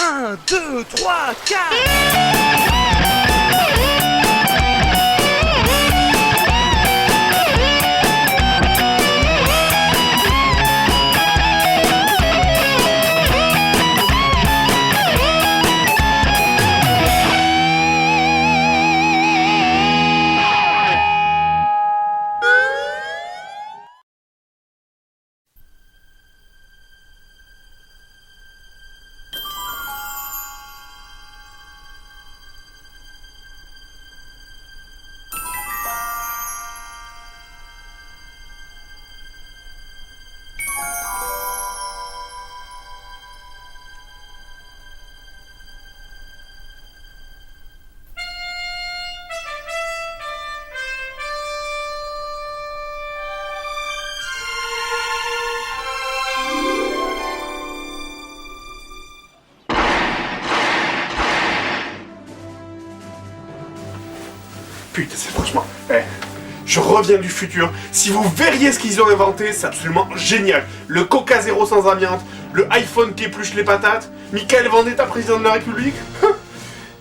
1, 2, 3, 4. Putain, c'est franchement... je reviens du futur. Si vous verriez ce qu'ils ont inventé, c'est absolument génial. Le Coca Zéro sans amiante, le iPhone qui épluche les patates, Michael Vendetta, président de la République.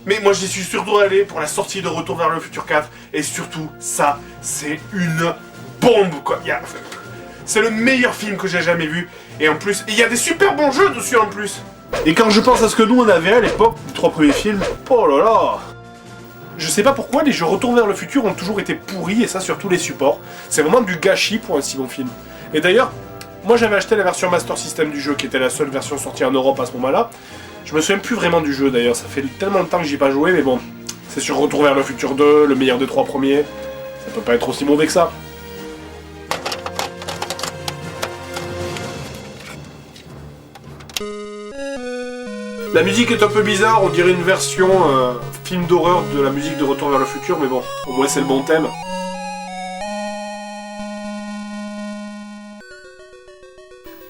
Mais moi, j'y suis surtout allé pour la sortie de Retour vers le futur 4. Et surtout, ça, c'est une bombe, quoi. C'est le meilleur film que j'ai jamais vu. Et en plus, il y a des super bons jeux dessus, en plus. Et quand je pense à ce que nous, on avait à l'époque, les 3 premiers films, oh là là. Je sais pas pourquoi les jeux Retour vers le futur ont toujours été pourris, et ça sur tous les supports. C'est vraiment du gâchis pour un si bon film. Et d'ailleurs, moi j'avais acheté la version Master System du jeu, qui était la seule version sortie en Europe à ce moment-là. Je me souviens plus vraiment du jeu d'ailleurs, ça fait tellement de temps que j'y ai pas joué, mais bon. C'est sur Retour vers le futur 2, le meilleur des 3 premiers. Ça peut pas être aussi mauvais que ça. La musique est un peu bizarre, on dirait une version film d'horreur de la musique de Retour vers le futur, mais bon, au moins c'est le bon thème.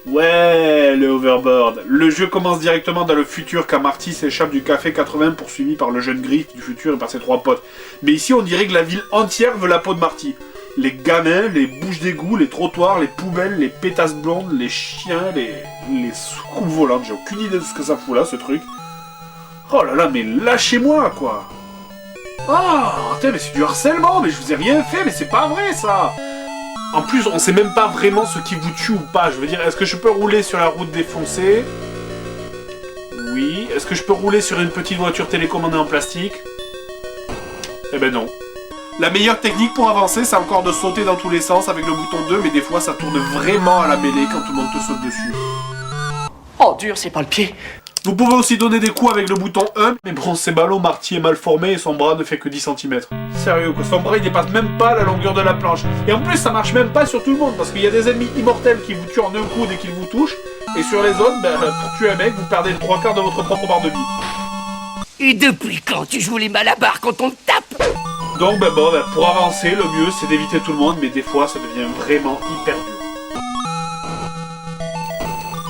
Ouais, le Overboard. Le jeu commence directement dans le futur quand Marty s'échappe du café 80 poursuivi par le jeune Griff du futur et par ses 3 potes. Mais ici on dirait que la ville entière veut la peau de Marty. Les gamins, les bouches d'égout, les trottoirs, les poubelles, les pétasses blondes, les chiens, les soucoupes volantes. J'ai aucune idée de ce que ça fout là, ce truc. Oh là là, mais lâchez-moi, quoi. Oh, putain, mais c'est du harcèlement, mais je vous ai rien fait, mais c'est pas vrai, ça. En plus, on sait même pas vraiment ce qui vous tue ou pas. Je veux dire, est-ce que je peux rouler sur la route défoncée? Oui. Est-ce que je peux rouler sur une petite voiture télécommandée en plastique? Eh ben non. La meilleure technique pour avancer, c'est encore de sauter dans tous les sens avec le bouton 2, mais des fois ça tourne vraiment à la mêlée quand tout le monde te saute dessus. Oh dur, c'est pas le pied. Vous pouvez aussi donner des coups avec le bouton 1, mais bon, c'est ballot, Marty est mal formé et son bras ne fait que 10 cm. Sérieux quoi, son bras il dépasse même pas la longueur de la planche. Et en plus ça marche même pas sur tout le monde, parce qu'il y a des ennemis immortels qui vous tuent en un coup dès qu'ils vous touchent, et sur les autres, pour tuer un mec, vous perdez le 3/4 de votre propre barre de vie. Et depuis quand tu joues les malabars quand on te tape? Donc pour avancer, le mieux c'est d'éviter tout le monde, mais des fois ça devient vraiment hyper dur.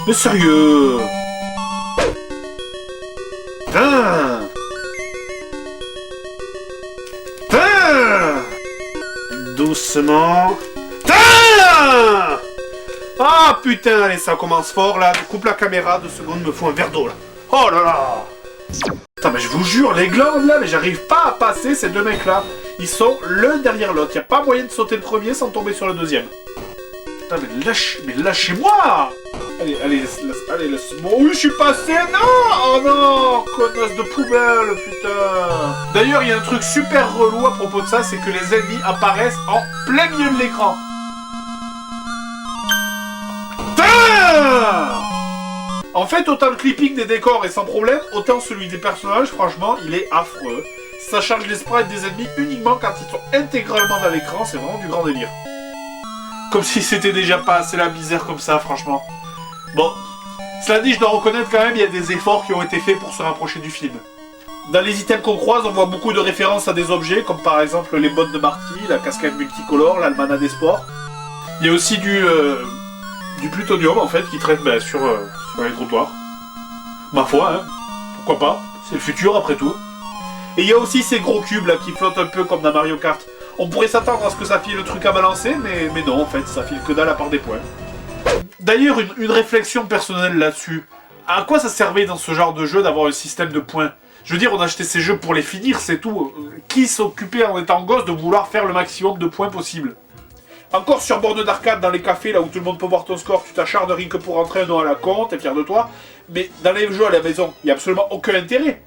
Mais sérieux. Doucement. Ah putain, allez, ça commence fort là. Coupe la caméra, 2 secondes, me faut un verre d'eau là. Oh là là. Putain, mais je vous jure, les glandes là, mais j'arrive pas à passer ces 2 mecs là. Ils sont l'un derrière l'autre. Y a pas moyen de sauter le premier sans tomber sur le deuxième. Putain, mais lâchez-moi. Allez, laisse-moi. Oui, je suis passé, non. Oh non, connasse de poubelle, putain. D'ailleurs, il y a un truc super relou à propos de ça, c'est que les ennemis apparaissent en plein milieu de l'écran. En fait, autant le clipping des décors est sans problème, autant celui des personnages, franchement, il est affreux. Ça charge les sprites des ennemis uniquement quand ils sont intégralement dans l'écran, c'est vraiment du grand délire. Comme si c'était déjà pas assez la misère comme ça, franchement. Bon, cela dit, je dois reconnaître quand même, il y a des efforts qui ont été faits pour se rapprocher du film. Dans les items qu'on croise, on voit beaucoup de références à des objets, comme par exemple les bottes de Marty, la casquette multicolore, l'almanach des sports. Il y a aussi du plutonium, en fait, qui traîne sur les trottoirs. Ma foi, hein, pourquoi pas, c'est le futur après tout. Et il y a aussi ces gros cubes là qui flottent un peu comme dans Mario Kart. On pourrait s'attendre à ce que ça file le truc à balancer, mais non, en fait, ça file que dalle à part des points. D'ailleurs, une réflexion personnelle là-dessus. À quoi ça servait dans ce genre de jeu d'avoir un système de points? Je veux dire, on achetait ces jeux pour les finir, c'est tout. Qui s'occupait en étant gosse de vouloir faire le maximum de points possible? Encore sur borne d'arcade, dans les cafés, là où tout le monde peut voir ton score, tu t'acharnes rien que pour rentrer un nom à la con, t'es fier de toi. Mais dans les jeux à la maison, il n'y a absolument aucun intérêt.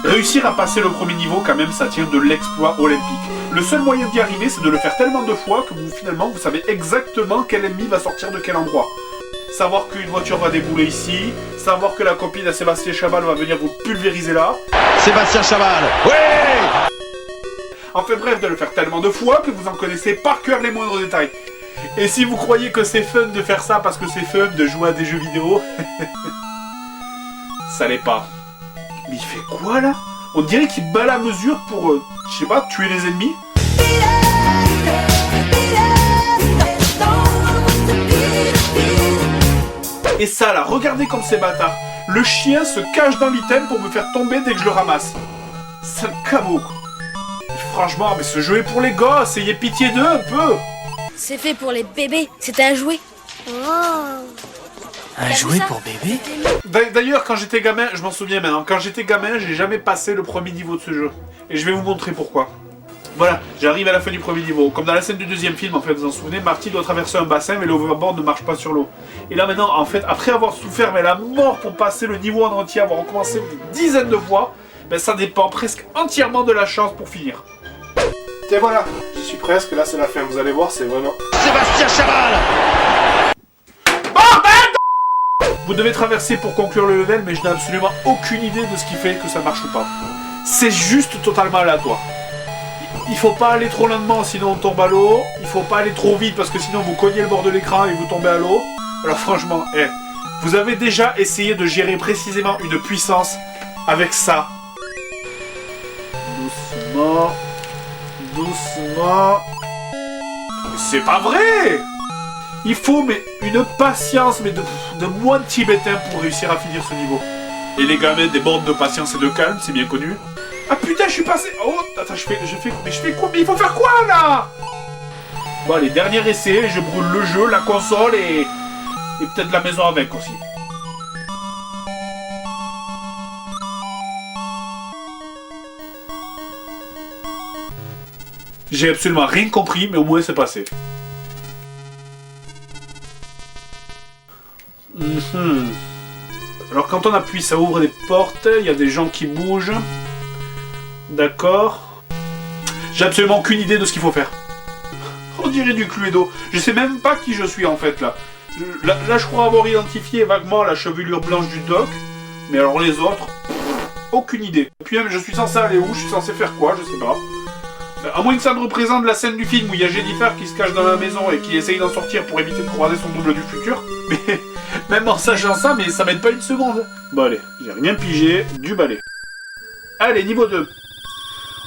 Réussir à passer le premier niveau, quand même, ça tient de l'exploit olympique. Le seul moyen d'y arriver, c'est de le faire tellement de fois que finalement, vous savez exactement quel ennemi va sortir de quel endroit. Savoir qu'une voiture va débouler ici, savoir que la copine de Sébastien Chabal va venir vous pulvériser là. Sébastien Chabal. Ouais. Enfin bref, de le faire tellement de fois que vous en connaissez par cœur les moindres détails. Et si vous croyez que c'est fun de faire ça parce que c'est fun de jouer à des jeux vidéo, ça l'est pas. Mais il fait quoi là? On dirait qu'il bat la mesure pour, je sais pas, tuer les ennemis. Et ça là, regardez comme c'est bâtard. Le chien se cache dans l'item pour me faire tomber dès que je le ramasse. C'est un cabot quoi. Franchement, mais ce jeu est pour les gosses, ayez pitié d'eux un peu. C'est fait pour les bébés, c'était un jouet. Oh. Un jouet pour bébé? D'ailleurs, quand j'étais gamin, je m'en souviens maintenant, quand j'étais gamin, j'ai jamais passé le premier niveau de ce jeu. Et je vais vous montrer pourquoi. Voilà, j'arrive à la fin du premier niveau. Comme dans la scène du deuxième film, en fait, vous vous en souvenez, Marty doit traverser un bassin, mais l'overboard ne marche pas sur l'eau. Et là maintenant, en fait, après avoir souffert mais la mort pour passer le niveau en entier, avoir recommencé des dizaines de fois, ben ça dépend presque entièrement de la chance pour finir. Et voilà, j'y suis presque, là c'est la fin, vous allez voir, c'est vraiment... Sébastien Chabal. Bordel! Vous devez traverser pour conclure le level, mais je n'ai absolument aucune idée de ce qui fait que ça marche ou pas. C'est juste totalement aléatoire. Il faut pas aller trop lentement, sinon on tombe à l'eau. Il faut pas aller trop vite, parce que sinon vous cognez le bord de l'écran et vous tombez à l'eau. Alors franchement, vous avez déjà essayé de gérer précisément une puissance avec ça. Doucement... Doucement... Mais c'est pas vrai! Il faut mais une patience mais de moine tibétain pour réussir à finir ce niveau. Et les gamins débordent de patience et de calme, c'est bien connu. Ah putain, je suis passé... Oh, attends, je fais quoi? Mais il faut faire quoi, là? Bon, allez, dernier essai, je brûle le jeu, la console et peut-être la maison avec aussi. J'ai absolument rien compris, mais au moins c'est passé. Alors quand on appuie, ça ouvre des portes, il y a des gens qui bougent. D'accord. J'ai absolument aucune idée de ce qu'il faut faire. On dirait du Cluedo. Je sais même pas qui je suis en fait là. Là je crois avoir identifié vaguement la chevelure blanche du doc. Mais alors les autres, aucune idée. Et puis même je suis censé aller où? Je suis censé faire quoi? Je sais pas. À moins que ça ne représente la scène du film où il y a Jennifer qui se cache dans la maison et qui essaye d'en sortir pour éviter de croiser son double du futur. Mais même en sachant ça, mais ça m'aide pas une seconde. Bon allez, j'ai rien pigé, du balai. Allez, niveau 2.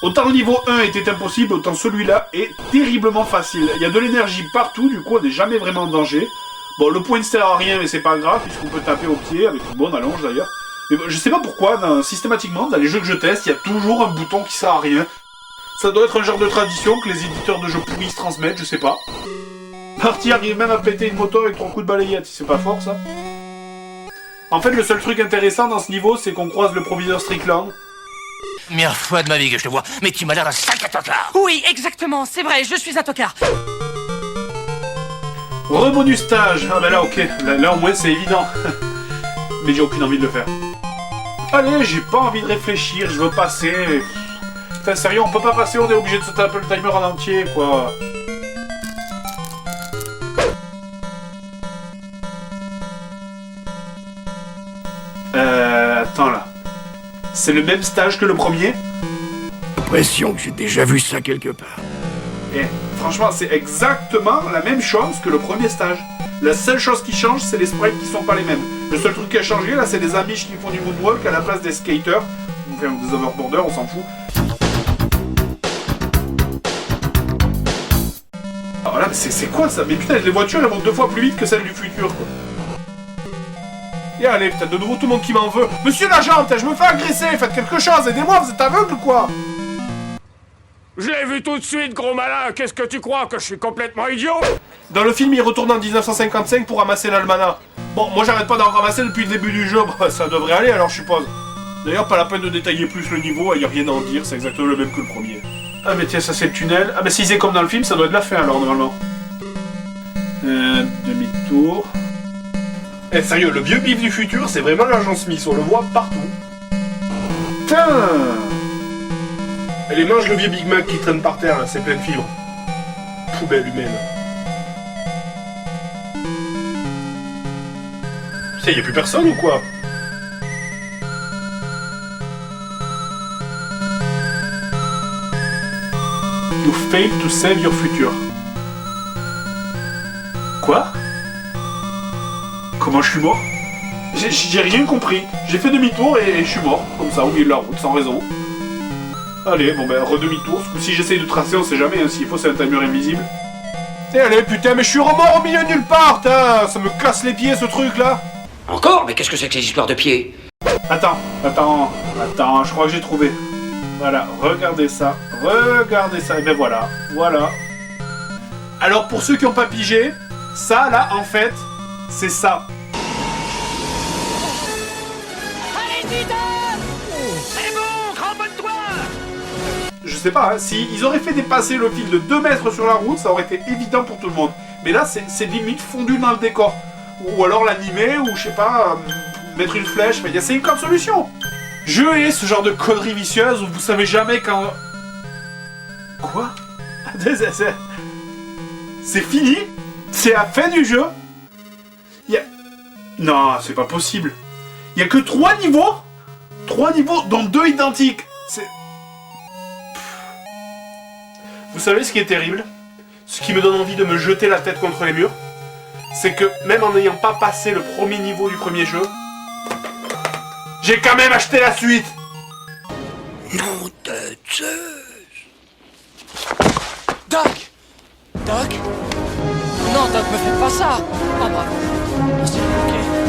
Autant le niveau 1 était impossible, autant celui-là est terriblement facile. Il y a de l'énergie partout, du coup on n'est jamais vraiment en danger. Bon, le point ne sert à rien, mais c'est pas grave, puisqu'on peut taper au pied, avec une bonne allonge d'ailleurs. Mais bon, je sais pas pourquoi, systématiquement, dans les jeux que je teste, il y a toujours un bouton qui sert à rien. Ça doit être un genre de tradition que les éditeurs de jeux pourris se transmettent, je sais pas. Marty arrive même à péter une moto avec 3 coups de balayette, c'est pas fort ça. En fait, le seul truc intéressant dans ce niveau, c'est qu'on croise le proviseur Strickland. Première fois de ma vie que je te vois, mais tu m'as l'air d'un sac à tocard. Oui, exactement, c'est vrai, je suis un tocard. Rebonus stage. Ah bah là, ok. Là au moins, c'est évident. Mais j'ai aucune envie de le faire. Allez, j'ai pas envie de réfléchir, je veux passer. Putain, sérieux, on peut pas passer, on est obligé de se taper le timer en entier, quoi. Attends là. C'est le même stage que le premier? J'ai l'impression que j'ai déjà vu ça quelque part. Et franchement, c'est exactement la même chose que le premier stage. La seule chose qui change, c'est les sprites qui sont pas les mêmes. Le seul truc qui a changé, là, c'est des amiches qui font du moonwalk à la place des skaters. Enfin, des overboarders, on s'en fout. Alors là, c'est quoi ça? Mais putain, les voitures, elles vont 2 fois plus vite que celles du futur, quoi. Et allez, putain, de nouveau tout le monde qui m'en veut. Monsieur l'agent, je me fais agresser, faites quelque chose, aidez-moi, vous êtes aveugle ou quoi? Je l'ai vu tout de suite, gros malin. Qu'est-ce que tu crois, que je suis complètement idiot? Dans le film, il retourne en 1955 pour ramasser l'almanach. Bon, moi j'arrête pas d'en ramasser depuis le début du jeu, bah, ça devrait aller alors je suppose. D'ailleurs, pas la peine de détailler plus le niveau, y a rien à en dire, c'est exactement le même que le premier. Ah mais tiens, ça c'est le tunnel. Ah mais si c'est comme dans le film, ça doit être la fin alors normalement. Demi-tour. Eh sérieux, le vieux Biff du futur, c'est vraiment l'agent Smith, on le voit partout. Putain! Elle mange le vieux Big Mac qui traîne par terre, là, c'est plein de fibres. Poubelle humaine. Putain, y'a plus personne ou quoi? You failed to save your future. Quoi? Comment je suis mort? J'ai rien compris. J'ai fait demi-tour et je suis mort, comme ça, au milieu de la route, sans raison. Allez, bon ben, redemi-tour. Ce coup-ci, j'essaye de tracer, on sait jamais, hein, s'il faut, c'est un mur invisible. Et allez, putain, mais je suis remort au milieu de nulle part, putain. Ça me casse les pieds, ce truc-là. Encore? Mais qu'est-ce que c'est que ces histoires de pieds? Attends, je crois que j'ai trouvé. Voilà, regardez ça, et ben voilà, voilà. Alors, pour ceux qui n'ont pas pigé, ça, là, en fait, c'est ça. Allez-y, Dom! C'est bon, cramponne-toi! Je sais pas, hein, si ils auraient fait dépasser le fil de 2 mètres sur la route, ça aurait été évident pour tout le monde. Mais là, c'est limite fondu dans le décor. Ou alors l'animer, ou je sais pas, mettre une flèche, il y a 50 solutions. Je hais ce genre de conneries vicieuses où vous savez jamais quand... Quoi? C'est fini? C'est la fin du jeu? Non, c'est pas possible. Il y a que 3 niveaux? 3 niveaux, dont 2 identiques. C'est... Vous savez ce qui est terrible? Ce qui me donne envie de me jeter la tête contre les murs? C'est que, même en n'ayant pas passé le premier niveau du premier jeu, j'ai quand même acheté la suite! Nom de Zeus. Doc! Doc? Non, Doc, me faites pas ça! Oh, bravo. C'est ok.